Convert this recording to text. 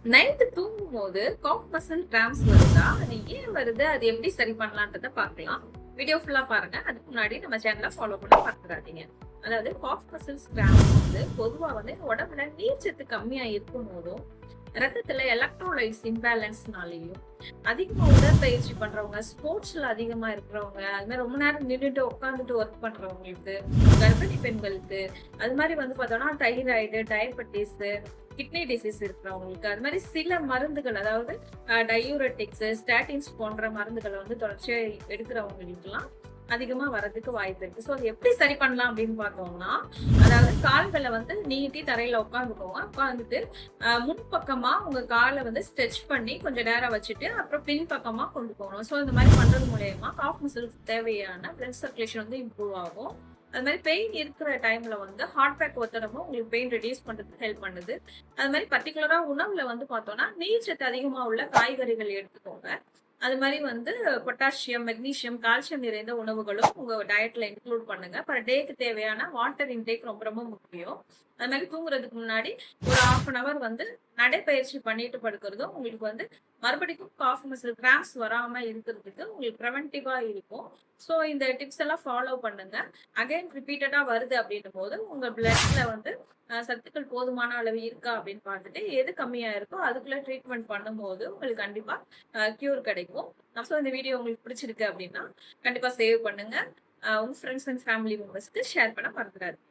Night தூங்கும்போது cough muscle cramps வருதா? அது ஏன் வருது? அது எப்படி சரி பண்ணலான்றத பார்க்கலாம். வீடியோ ஃபுல்லா பாருங்க. அதுக்கு முன்னாடி நம்ம சேனலை ஃபாலோ பண்ண மறந்துடாதீங்க. அதாவது காஃப் மசில்ஸ் கிராம்ப்ஸ் வந்து பொதுவா வந்து உடம்புல நீர்ச்சத்து கம்மியா இருக்கும் போதும், ரத்தத்துல எலக்ட்ரோலைட்ஸ் இம்பேலன்ஸ்னாலையும், அதிகமா உடற்பயிற்சி பண்றவங்க, ஸ்போர்ட்ஸ்ல அதிகமா இருக்கிறவங்க, அது மாதிரி ரொம்ப நேரம் நின்னுட்டு உட்காந்துட்டு ஒர்க் பண்றவங்களுக்கு, கர்ப்பிணி பெண்களுக்கு, அது மாதிரி வந்து பார்த்தோம்னா தைராய்டு, டயபெட்டிஸ், கிட்னி டிசீஸ் இருக்கிறவங்களுக்கு, அது மாதிரி சில மருந்துகள், அதாவது டயூரெட்டிக்ஸ், ஸ்டாட்டின்ஸ் போன்ற மருந்துகளை வந்து தொடர்ச்சியா எடுக்கிறவங்களுக்குலாம் அதிகமா வரதுக்கு வாய்ப்பு இருக்கு. ஸோ அது எப்படி சரி பண்ணலாம் அப்படின்னு பார்த்தோம்னா, அதாவது கால்களை வந்து நீட்டி தரையில உட்காந்துக்கோங்க. உட்காந்துட்டு முன்பக்கமா உங்க காலை வந்து ஸ்ட்ரெச் பண்ணி கொஞ்சம் நேரம் வச்சுட்டு அப்புறம் பின் பக்கமா கொண்டு போகணும். ஸோ இந்த மாதிரி பண்றது மூலயமா காஃப் மசில்ஸ் தேவையான பிளட் சர்க்குலேஷன் வந்து இம்ப்ரூவ் ஆகும். அது மாதிரி பெயின் இருக்கிற டைம்ல வந்து ஹார்ட் பேக் ஒத்தடமும் உங்களுக்கு பெயின் ரெடியூஸ் பண்றதுக்கு ஹெல்ப் பண்ணுது. அது மாதிரி பர்டிகுலரா உணவுல வந்து பார்த்தோம்னா நீர்ச்சத்து அதிகமா உள்ள காய்கறிகள் எடுத்துக்கோங்க. அது மாதிரி வந்து பொட்டாசியம், மெக்னீசியம், கால்சியம் நிறைந்த உணவுகளும் உங்க டயட்ல இன்க்ளூட் பண்ணுங்க. பர் டேக்கு தேவையான வாட்டர் இன்டேக் ரொம்ப ரொம்ப முக்கியம். அது மாதிரி தூங்குறதுக்கு முன்னாடி ஒரு 1/2 hour வந்து நடைப்பயிற்சி பண்ணிட்டு படுக்கிறதும் உங்களுக்கு வந்து மறுபடியும் காஃப் மசில் கிராம்ப்ஸ் வராம இருக்கிறதுக்கு உங்களுக்கு ப்ரிவென்டிவா இருக்கும். ஸோ இந்த டிப்ஸ் எல்லாம் ஃபாலோ பண்ணுங்க. அகைன் ரிப்பீட்டடா வருது அப்படின்னும் போது உங்க பிளட்ல வந்து சத்துக்கள் போதுமான அளவு இருக்கா அப்படின்னு பார்த்துட்டு எது கம்மியா இருக்கோ அதுக்குள்ள ட்ரீட்மெண்ட் பண்ணும்போது உங்களுக்கு கண்டிப்பா கியூர் கிடைக்கும். ஸோ இந்த வீடியோ உங்களுக்கு பிடிச்சிருக்கு அப்படின்னா கண்டிப்பா சேவ் பண்ணுங்க. உங்க ஃப்ரெண்ட்ஸ் அண்ட் ஃபேமிலி மெம்பர்ஸ்க்கு ஷேர் பண்ண மறந்துடாதீங்க.